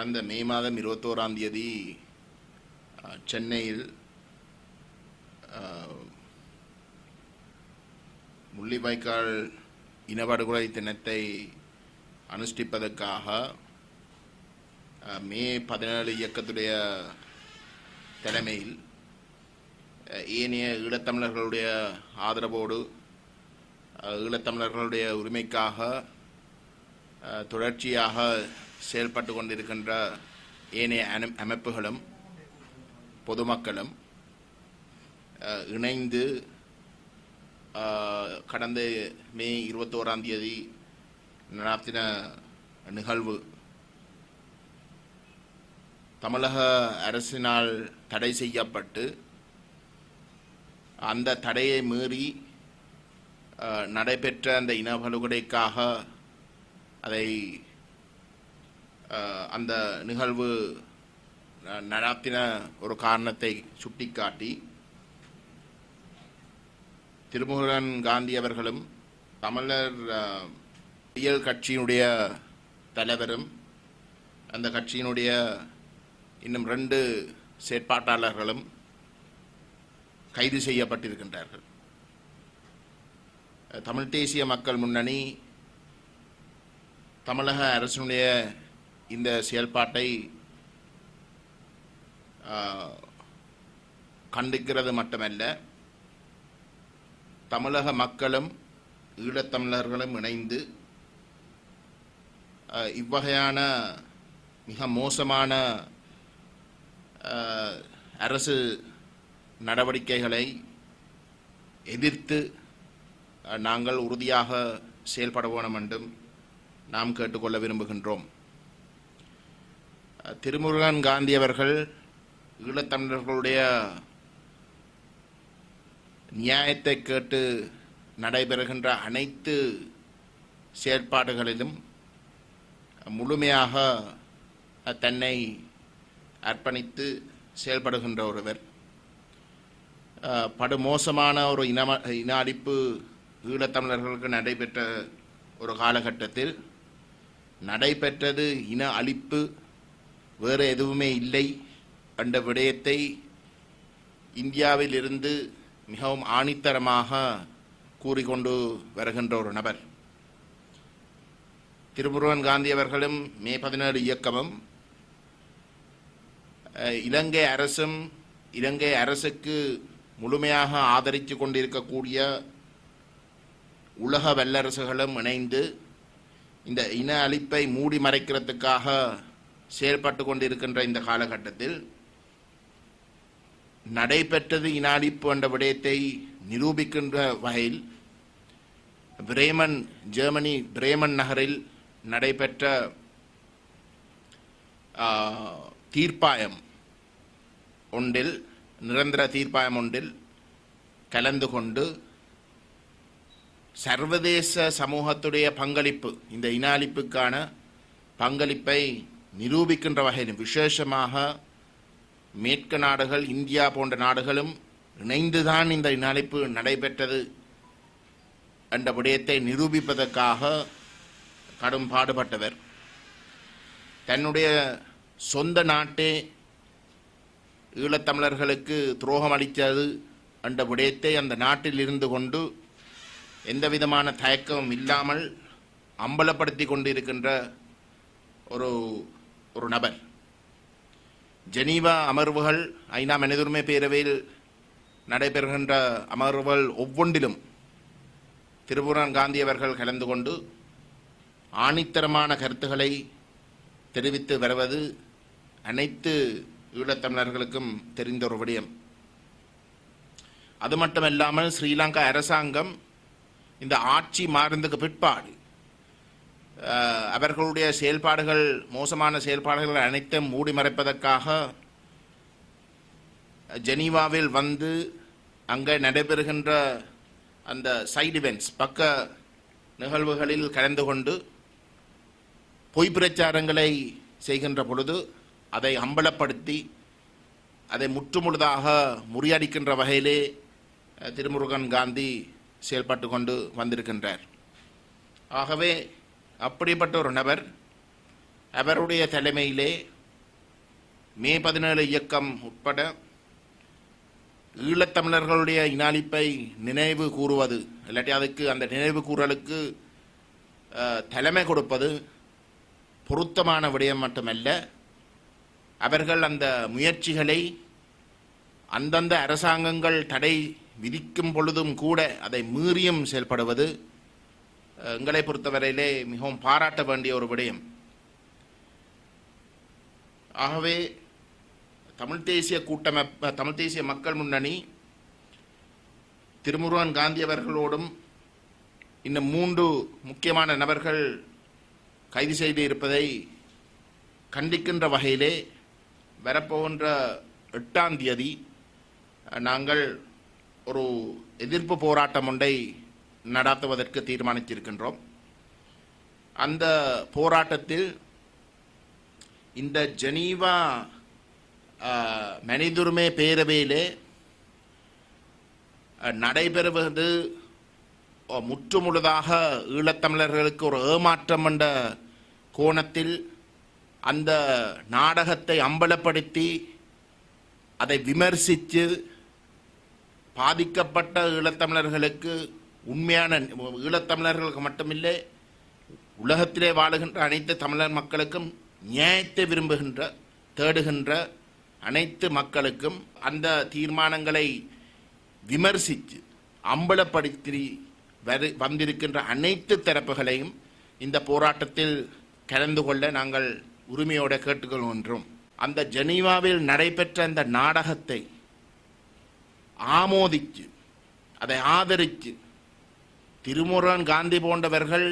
கடந்த மே மாதம் 21ஆம் தேதி சென்னையில் முள்ளிவாய்க்கால் இனப்படுகொலை தினத்தை அனுஷ்டிப்பதற்காக மே 17 இயக்கத்துடைய தலைமையில் ஏனைய ஈழத்தமிழர்களுடைய ஆதரவோடு ஈழத்தமிழர்களுடைய உரிமைக்காக தொடர்ச்சியாக செயல்பட்டு கொண்டிருக்கின்ற ஏனைய அமைப்புகளும் பொதுமக்களும் இணைந்து கடந்த மே 21ஆம் தேதி நடத்தின நிகழ்வு தமிழக அரசினால் தடை செய்யப்பட்டு அந்த தடையை மீறி நடைபெற்ற அந்த இனப்படுகொலைக்காக அதை அந்த நிகழ்வு நடத்தின ஒரு காரணத்தை சுட்டிக்காட்டி திருமுருகன் காந்தி அவர்களும் தமிழர் விடியல் கட்சியினுடைய தலைவரும் அந்த கட்சியினுடைய இன்னும் 2 செயற்பாட்டாளர்களும் கைது செய்யப்பட்டிருக்கின்றார்கள். தமிழ் தேசிய மக்கள் முன்னணி தமிழக அரசினுடைய இந்த செயல்பாட்டை கண்டிக்கிறது மட்டுமல்ல, தமிழக மக்களும் ஈழத்தமிழர்களும் இணைந்து இவ்வகையான மிக மோசமான அரசு நடவடிக்கைகளை எதிர்த்து நாங்கள் உறுதியாக செயல்பட வேண்டும் என்றும் நாம் கேட்டுக்கொள்ள விரும்புகின்றோம். திருமுருகன் காந்தி அவர்கள் ஈழத்தமிழர்களுடைய நியாயத்தை கேட்டு நடைபெறுகின்ற அனைத்து செயற்பாடுகளிலும் முழுமையாக தன்னை அர்ப்பணித்து செயல்படுகின்ற ஒருவர். படுமோசமான ஒரு இன அழிப்பு ஈழத்தமிழர்களுக்கு நடைபெற்ற ஒரு காலகட்டத்தில் நடைபெற்றது இன அழிப்பு, வேறு எதுவுமே இல்லை என்ற விடயத்தை இந்தியாவில் இருந்து மிகவும் ஆணித்தரமாக கூறிக்கொண்டு வருகின்ற ஒரு நபர். திருமுருகன் காந்தி அவர்களும் மே 17 இயக்கமும் இலங்கை அரசும் இலங்கை அரசுக்கு முழுமையாக ஆதரித்து கொண்டிருக்கக்கூடிய உலக வல்லரசுகளும் இணைந்து இந்த இன அழிப்பை மூடி மறைக்கிறதுக்காக செயல்பட்டு கொண்டிருக்கின்ற இந்த காலகட்டத்தில் நடைபெற்றது இன அழிப்பு என்ற விடயத்தை நிரூபிக்கின்ற வகையில் ஜெர்மனி பிரேமன் நகரில் நடைபெற்ற நிரந்தர தீர்ப்பாயம் ஒன்றில் கலந்து கொண்டு சர்வதேச சமூகத்துடைய பங்களிப்பு, இந்த இன அழிப்புக்கான பங்களிப்பை நிரூபிக்கின்ற வகையில் விசேஷமாக மேற்கு நாடுகள், இந்தியா போன்ற நாடுகளும் இணைந்துதான் இந்த இன அழிப்பு நடைபெற்றது என்ற விடயத்தை நிரூபிப்பதற்காக கடும் பாடுபட்டவர். தன்னுடைய சொந்த நாட்டே ஈழத்தமிழர்களுக்கு துரோகம் அளித்தது என்ற விடயத்தை அந்த நாட்டில் இருந்து கொண்டு எந்தவிதமான தயக்கமும் இல்லாமல் அம்பலப்படுத்தி கொண்டிருக்கின்ற ஒரு நபர். ஜெனீவா அமர்வுகள், ஐநா மனிதுரிமை பேரவையில் நடைபெறுகின்ற அமர்வுகள் ஒவ்வொன்றிலும் திருமுருகன் காந்தி அவர்கள் கலந்து கொண்டு ஆணித்தரமான கருத்துக்களை தெரிவித்து வருவது அனைத்து ஈழத்தமிழர்களுக்கும் தெரிந்த ஒரு விடயம். அது மட்டுமல்லாமல் ஸ்ரீலங்கா அரசாங்கம் இந்த ஆட்சி மாறுந்ததுக்கு பிற்பாடு அவர்களுடைய செயல்பாடுகள், மோசமான செயல்பாடுகள் அனைத்தும் மூடி மறைப்பதற்காக ஜெனீவாவில் வந்து அங்கே நடைபெறுகின்ற அந்த சைடு இவெண்ட்ஸ், பக்க நிகழ்வுகளில் கலந்து கொண்டு பொய் பிரச்சாரங்களை செய்கின்ற பொழுது அதை அம்பலப்படுத்தி அதை முற்றுமுழுதாக முறியடிக்கின்ற வகையிலே திருமுருகன் காந்தி செயல்பட்டு கொண்டு வந்திருக்கின்றார். ஆகவே அப்படிப்பட்ட ஒரு நபர் அவருடைய தலைமையிலே மே 17 இயக்கம் உட்பட ஈழத்தமிழர்களுடைய இனாளிப்பை நினைவு கூறுவது இல்லாட்டி அதுக்கு அந்த நினைவு கூறலுக்கு தலைமை கொடுப்பது பொருத்தமான விடயம் மட்டுமல்ல, அவர்கள் அந்த முயற்சிகளை அந்தந்த அரசாங்கங்கள் தடை விதிக்கும் பொழுதும் கூட அதை மீறியும் செயல்படுவது எங்களை பொறுத்தவரையிலே மிகவும் பாராட்ட வேண்டிய ஒரு விடயம். ஆகவே தமிழ் தேசிய மக்கள் முன்னணி திருமுருகன் காந்தி அவர்களோடும் இன்னும் 3 முக்கியமான நபர்கள் கைது செய்து இருப்பதை கண்டிக்கின்ற வகையிலே வரப்போகின்ற 8ஆம் தேதி நாங்கள் ஒரு எதிர்ப்பு போராட்டம் ஒன்றை நடாத்துவதற்கு தீர்மானித்திருக்கின்றோம். அந்த போராட்டத்தில் இந்த ஜெனீவா மனிதுரிமை பேரவையிலே நடைபெறுவது முற்றுமுழுதாக ஈழத்தமிழர்களுக்கு ஒரு ஏமாற்றம் என்ற கோணத்தில் அந்த நாடகத்தை அம்பலப்படுத்தி அதை விமர்சித்து பாதிக்கப்பட்ட ஈழத்தமிழர்களுக்கு உண்மையான ஈழத்தமிழர்களுக்கு மட்டுமில்லை, உலகத்திலே வாழுகின்ற அனைத்து தமிழர் மக்களுக்கும் நியாயத்தை தேடுகின்ற அனைத்து மக்களுக்கும் அந்த தீர்மானங்களை விமர்சித்து அம்பலப்படுத்தி வந்திருக்கின்ற அனைத்து தரப்புகளையும் இந்த போராட்டத்தில் கலந்து கொள்ள நாங்கள் உரிமையோடு கேட்டுக்கொள்கின்றோம். அந்த ஜெனீவாவில் நடைபெற்ற அந்த நாடகத்தை ஆமோதித்து அதை ஆதரித்து திருமுருகன் காந்தி போன்றவர்கள்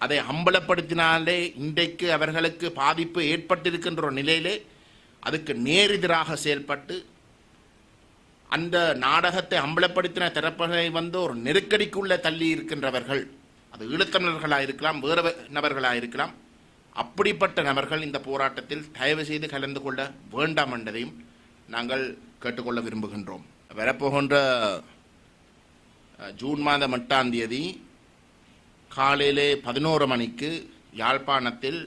அதை அம்பலப்படுத்தினாலே இன்றைக்கு அவர்களுக்கு பாதிப்பு ஏற்பட்டிருக்கின்ற ஒரு நிலையிலே அதுக்கு நேரெதிராக செயல்பட்டு அந்த நாடகத்தை அம்பலப்படுத்தின தரப்புகளை ஒரு நெருக்கடிக்குள்ளே தள்ளி இருக்கின்றவர்கள், அது ஈழத்தமிழர்களாக இருக்கலாம், வேறு நபர்களாக இருக்கலாம், அப்படிப்பட்ட நபர்கள் இந்த போராட்டத்தில் தயவு செய்து கலந்து கொள்ள வேண்டாம் என்பதையும் நாங்கள் கேட்டுக்கொள்ள விரும்புகின்றோம். வரப்போகின்ற ஜூன் மாதம் 8ஆம் தேதி காலையிலே 11 மணிக்கு யாழ்ப்பாணத்தில்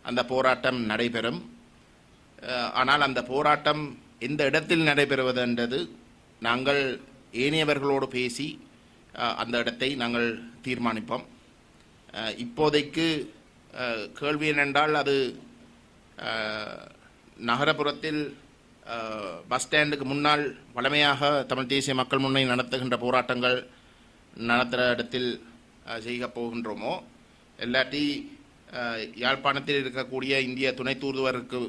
அந்த போராட்டம் நடைபெறும். ஆனால் அந்த போராட்டம் எந்த இடத்தில் நடைபெறுவது என்றது நாங்கள் ஏனையவர்களோடு பேசி அந்த இடத்தை நாங்கள் தீர்மானிப்போம். இப்போதைக்கு கேள்வி என்னென்றால், அது நகரப்புறத்தில் பஸ் ஸ்டாண்டுக்கு முன்னால் வழமையாக தமிழ் தேசிய மக்கள் முன்னணி நடத்துகின்ற போராட்டங்கள் நடத்துகிற இடத்தில் செய்ய போகின்றோமோ, இல்லாட்டி யாழ்ப்பாணத்தில் இருக்கக்கூடிய இந்திய துணை தூதுவருக்கு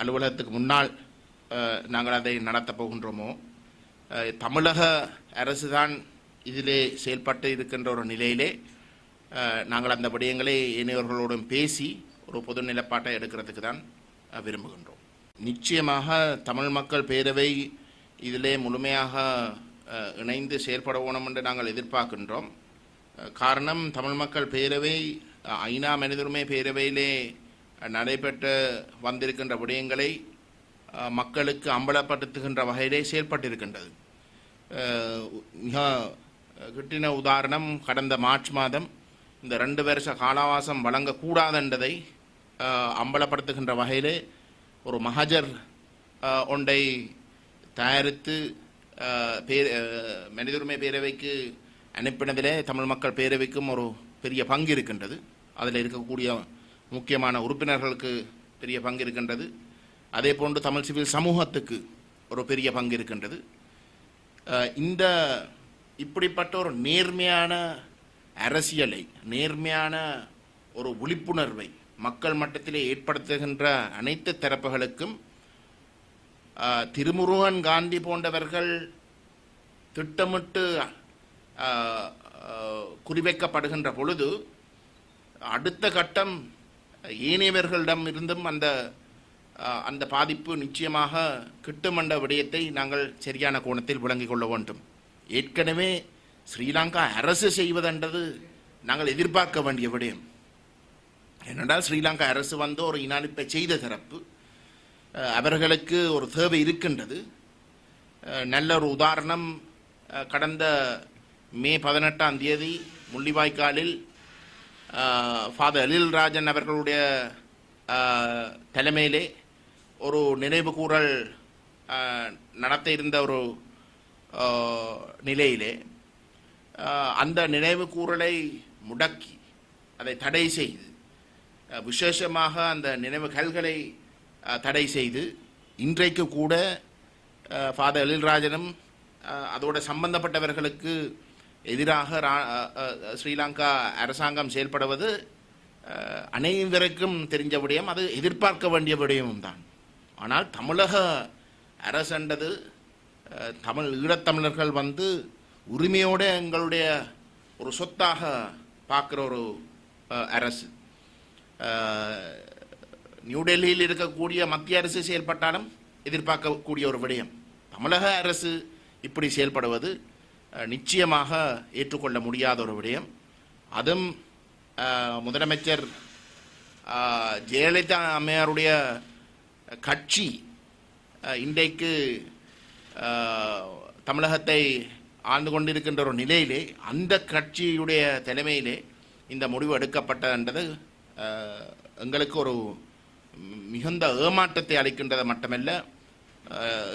அலுவலகத்துக்கு முன்னால் நாங்கள் அதை நடத்தப் போகின்றோமோ, தமிழக அரசு தான் இதிலே செயல்பட்டு இருக்கின்ற ஒரு நிலையிலே நாங்கள் அந்த விடயங்களை இணையவர்களோடும் பேசி ஒரு பொது நிலைப்பாட்டை எடுக்கிறதுக்கு தான் விரும்புகின்றோம். நிச்சயமாக தமிழ் மக்கள் பேரவை இதிலே முழுமையாக இணைந்து செயல்பட வேணும் என்று நாங்கள் எதிர்பார்க்கின்றோம். காரணம், தமிழ் மக்கள் பேரவை ஐநா மனிதுரிமை பேரவையிலே நடைபெற்று வந்திருக்கின்ற விடயங்களை மக்களுக்கு அம்பலப்படுத்துகின்ற வகையிலே செயல்பட்டிருக்கின்றது. மிக கிட்டின உதாரணம், கடந்த மார்ச் மாதம் இந்த 2 வருஷ காலாவாசம் வழங்கக்கூடாது என்பதை அம்பலப்படுத்துகின்ற வகையிலே ஒரு மகஜர் ஒன்றை தயாரித்து மனிதுரிமை பேரவைக்கு அனுப்பினதிலே தமிழ் மக்கள் பேரவைக்கும் ஒரு பெரிய பங்கு இருக்கின்றது. அதில் இருக்கக்கூடிய முக்கியமான உறுப்பினர்களுக்கு பெரிய பங்கு இருக்கின்றது. அதே போன்று தமிழ் சிவில் சமூகத்துக்கு ஒரு பெரிய பங்கு இருக்கின்றது. இந்த இப்படிப்பட்ட ஒரு நேர்மையான அரசியலை, நேர்மையான ஒரு விழிப்புணர்வை மக்கள் மட்டத்திலே ஏற்படுத்துகின்ற அனைத்து தரப்புகளுக்கும் திருமுருகன் காந்தி போன்றவர்கள் திட்டமிட்டு குறிவைக்கப்படுகின்ற பொழுது அடுத்த கட்டம் ஏனையவர்களிடம் இருந்தும் அந்த பாதிப்பு நிச்சயமாக கிட்டும் என்ற விடயத்தை நாங்கள் சரியான கோணத்தில் விளங்கிக் கொள்ள வேண்டும். ஏற்கனவே ஸ்ரீலங்கா அரசு செய்வதென்றது நாங்கள் எதிர்பார்க்க வேண்டிய விடயம். ஏனென்றால் ஸ்ரீலங்கா அரசு ஒரு இனாளிப்பை செய்த தரப்பு, அவர்களுக்கு ஒரு தேவை இருக்கின்றது. நல்ல ஒரு உதாரணம், கடந்த மே 18ஆம் தேதி முள்ளிவாய்க்காலில் ஃபாதர் அலில் ராஜன் அவர்களுடைய தலைமையிலே ஒரு நினைவு கூறல் நடத்த இருந்த ஒரு நிலையிலே அந்த நினைவு கூறலை முடக்கி அதை தடை செய்து விசேஷமாக அந்த நினைவுகள்களை தடை செய்து இன்றைக்கு கூட ஃபாதர் எழில்ராஜனும் அதோட சம்பந்தப்பட்டவர்களுக்கு எதிராக ஸ்ரீலங்கா அரசாங்கம் செயல்படுவது அனைவருக்கும் தெரிஞ்ச விடயம், அது எதிர்பார்க்க வேண்டிய விடயமும் தான். ஆனால் தமிழக அரசண்டது ஈழத்தமிழர்கள் வந்து உரிமையோடு எங்களுடைய ஒரு சொத்தாக பார்க்குற ஒரு அரசு. நியூ டெல்லியில் இருக்கக்கூடிய மத்திய அரசு செயல்பட்டாலும் எதிர்பார்க்கக்கூடிய ஒரு விடயம். தமிழக அரசு இப்படி செயல்படுவது நிச்சயமாக ஏற்றுக்கொள்ள முடியாத ஒரு விடயம். அதுவும் முதலமைச்சர் ஜெயலலிதா அம்மையாருடைய கட்சி இன்றைக்கு தமிழகத்தை ஆண்டு கொண்டிருக்கின்ற ஒரு நிலையிலே அந்த கட்சியுடைய தலைமையிலே இந்த முடிவு எடுக்கப்பட்டது எங்களுக்கு ஒரு மிகுந்த ஏமாற்றத்தை அளிக்கின்றது மட்டுமல்ல,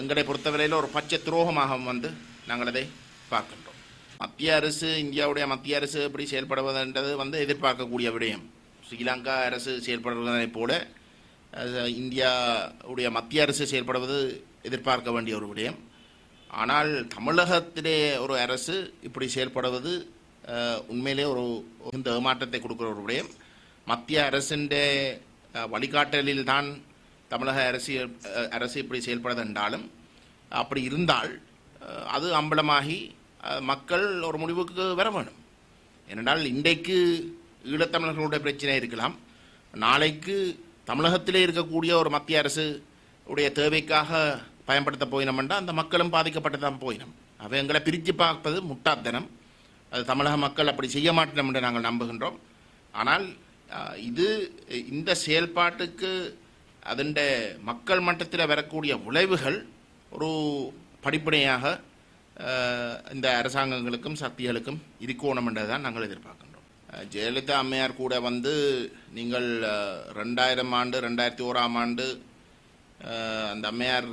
எங்களை பொறுத்தவரையில் ஒரு பச்சை துரோகமாக வந்து நாங்கள் அதை பார்க்கின்றோம். மத்திய அரசு, இந்தியாவுடைய மத்திய அரசு எப்படி செயல்படுவதுன்றது வந்து எதிர்பார்க்கக்கூடிய விடயம். ஸ்ரீலங்கா அரசு செயல்படுவதைப் போல இந்தியாவுடைய மத்திய அரசு செயல்படுவது எதிர்பார்க்க வேண்டிய ஒரு விடயம். ஆனால் தமிழகத்திலே ஒரு அரசு இப்படி செயல்படுவது உண்மையிலே ஒரு இந்த ஏமாற்றத்தை கொடுக்குற ஒரு விடயம். மத்திய அரசின் வழிகாட்டலில் தான் தமிழக அரசு இப்படி செயல்படுவது என்றாலும் அப்படி இருந்தால் அது அம்பலமாகி மக்கள் ஒரு முடிவுக்கு வர வேணும். ஏனென்றால் இன்றைக்கு ஈழத்தமிழர்களுடைய பிரச்சனை இருக்கலாம், நாளைக்கு தமிழகத்திலே இருக்கக்கூடிய ஒரு மத்திய அரசு உடைய தேவைக்காக பயன்படுத்த போயினோம்னா அந்த மக்களும் பாதிக்கப்பட்டு தான் போயினோம். அவை எங்களை பிரித்து பார்ப்பது முட்டாள்தனம். அது தமிழக மக்கள் அப்படி செய்ய மாட்டோம் என்று நாங்கள் நம்புகின்றோம். ஆனால் இந்த செயல்பாட்டுக்கு அதன் மக்கள் மட்டத்தில் வரக்கூடிய விளைவுகள் ஒரு படிப்படியாக இந்த அரசாங்கங்களுக்கும் சக்திகளுக்கும் இருக்கணும் என்றுதான் நாங்கள் எதிர்பார்க்கின்றோம். ஜெயலலிதா அம்மையார் கூட வந்து நீங்கள் 2000 ஆண்டு 2001 ஆண்டு அந்த அம்மையார்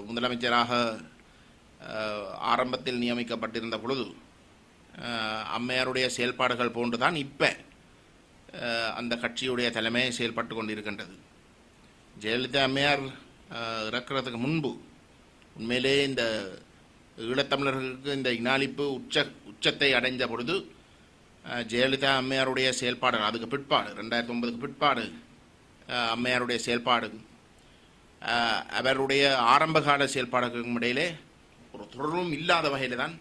முதலமைச்சராக ஆரம்பத்தில் நியமிக்கப்பட்டிருந்த பொழுது அம்மையாருடைய செயல்பாடுகள் போன்றுதான் இப்போ அந்த கட்சியுடைய தலைமை செயல்பட்டு கொண்டிருக்கின்றது. ஜெயலலிதா அம்மையார் இறக்கிறதுக்கு முன்பு உண்மையிலே இந்த ஈழத்தமிழர்களுக்கு இந்த இனாளிப்பு உச்சத்தை அடைந்த பொழுது ஜெயலலிதா அம்மையாருடைய செயல்பாடுகள், அதுக்கு பிற்பாடு 2009க்கு பிற்பாடு அம்மையாருடைய செயல்பாடு அவருடைய ஆரம்பகால செயல்பாடுகளுக்கும் இடையிலே ஒரு தொடர்பும் இல்லாத வகையில் தான்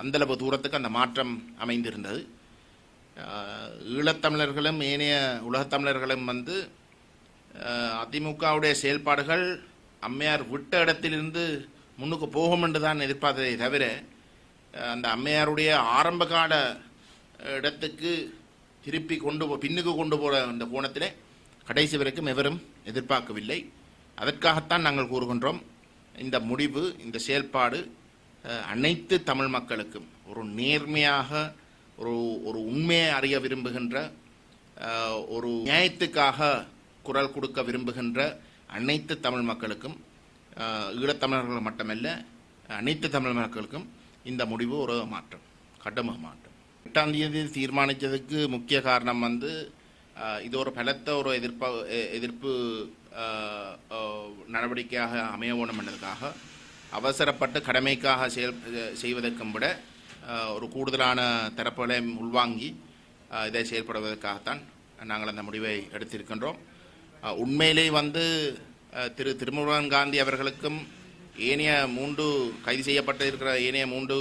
அந்தளவு தூரத்துக்கு அந்த மாற்றம் அமைந்திருந்தது. ஈழத்தமிழர்களும் ஏனைய உலகத்தமிழர்களும் வந்து அதிமுகவுடைய செயல்பாடுகள் அம்மையார் விட்ட இடத்திலிருந்து முன்னுக்கு போகும் என்று தான் எதிர்பார்த்ததை தவிர அந்த அம்மையாருடைய ஆரம்பகால இடத்துக்கு திருப்பி பின்னுக்கு கொண்டு போகிற அந்த கோணத்திலே கடைசி வரைக்கும் எவரும் எதிர்பார்க்கவில்லை. அதற்காகத்தான் நாங்கள் கூறுகின்றோம், இந்த முடிவு, இந்த செயல்பாடு அனைத்து தமிழ் மக்களுக்கும் ஒரு நேர்மையாக ஒரு உண்மையை அறிய விரும்புகின்ற, ஒரு நியாயத்துக்காக குரல் கொடுக்க விரும்புகின்ற அனைத்து தமிழ் மக்களுக்கும், ஈழத்தமிழர்கள் மட்டுமல்ல அனைத்து தமிழ் மக்களுக்கும் இந்த முடிவு ஒரு மாற்றம், கடுமை மாற்றம். 8ஆம் தேதி தீர்மானித்ததுக்கு முக்கிய காரணம் வந்து இது ஒரு பலத்த ஒரு எதிர்ப்பு நடவடிக்கையாக அமைய வேணும் என்பதற்காக, அவசரப்பட்டு கடமைக்காக செய்வதற்கும் விட ஒரு கூடுதலான தரப்புகளை உள்வாங்கி இதை செயல்படுவதற்காகத்தான் நாங்கள் அந்த முடிவை எடுத்திருக்கின்றோம். உண்மையிலே வந்து திருமுருகன் காந்தி அவர்களுக்கும் ஏனைய 3 கைது செய்யப்பட்டு இருக்கிற ஏனைய 3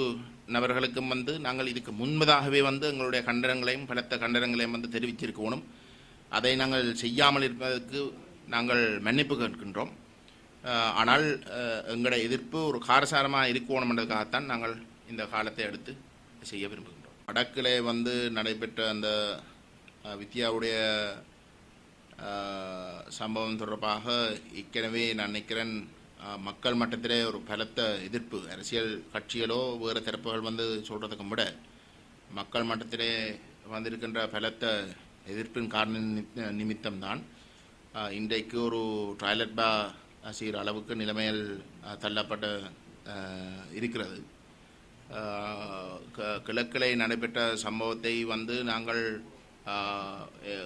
நபர்களுக்கும் வந்து நாங்கள் இதுக்கு முன்பதாகவே வந்து எங்களுடைய கண்டனங்களையும் பலத்த கண்டனங்களையும் வந்து தெரிவித்திருக்கணும். அதை நாங்கள் செய்யாமல் இருப்பதற்கு நாங்கள் மன்னிப்பு கேட்கின்றோம். ஆனால் எங்களுடைய எதிர்ப்பு ஒரு காரசாரமாக இருக்கணும் என்றதுக்காகத்தான் நாங்கள் இந்த காலத்தை எடுத்து செய்ய விரும்புகின்றோம். வடக்கிலே வந்து நடைபெற்ற அந்த வித்யாவுடைய சம்பவம் தொடர்பாக ஏற்கனவே நான் நினைக்கிறேன் மக்கள் மட்டத்திலே ஒரு பலத்த எதிர்ப்பு, அரசியல் கட்சிகளோ வேறு தரப்புகள் வந்து சொல்கிறதுக்கும் விட மக்கள் மட்டத்திலே வந்திருக்கின்ற பலத்த எதிர்ப்பின் காரண நிமித்தம்தான் இன்றைக்கு ஒரு டாய்லெட் பா செய்கிற அளவுக்கு நிலைமையில் தள்ளப்பட்ட இருக்கிறது. கிழக்கிலே நடைபெற்ற சம்பவத்தை வந்து நாங்கள்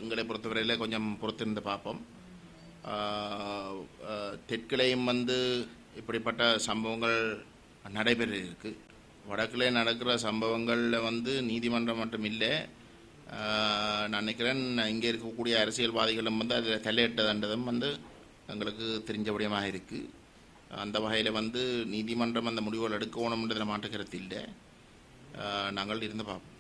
எங்களை பொறுத்தவரையில் கொஞ்சம் பொறுத்திருந்து பார்ப்போம். தெற்கிலையும் வந்து இப்படிப்பட்ட சம்பவங்கள் நடைபெற இருக்கு. வடக்கிலே நடக்கிற சம்பவங்களில் வந்து நீதிமன்றம் மட்டும் இல்லை, நான் நினைக்கிறேன் இங்கே இருக்கக்கூடிய அரசியல்வாதிகளும் வந்து அதில் தலையிட்டதுன்றதும் வந்து எங்களுக்கு தெரிஞ்ச விடயமாக இருக்குது. அந்த வகையில் வந்து நீதிமன்றம் அந்த முடிவுகள் எடுக்கணும்ன்றதில் மாற்றுக்கிறது இல்லை. நாங்கள் இருந்து பார்ப்போம்.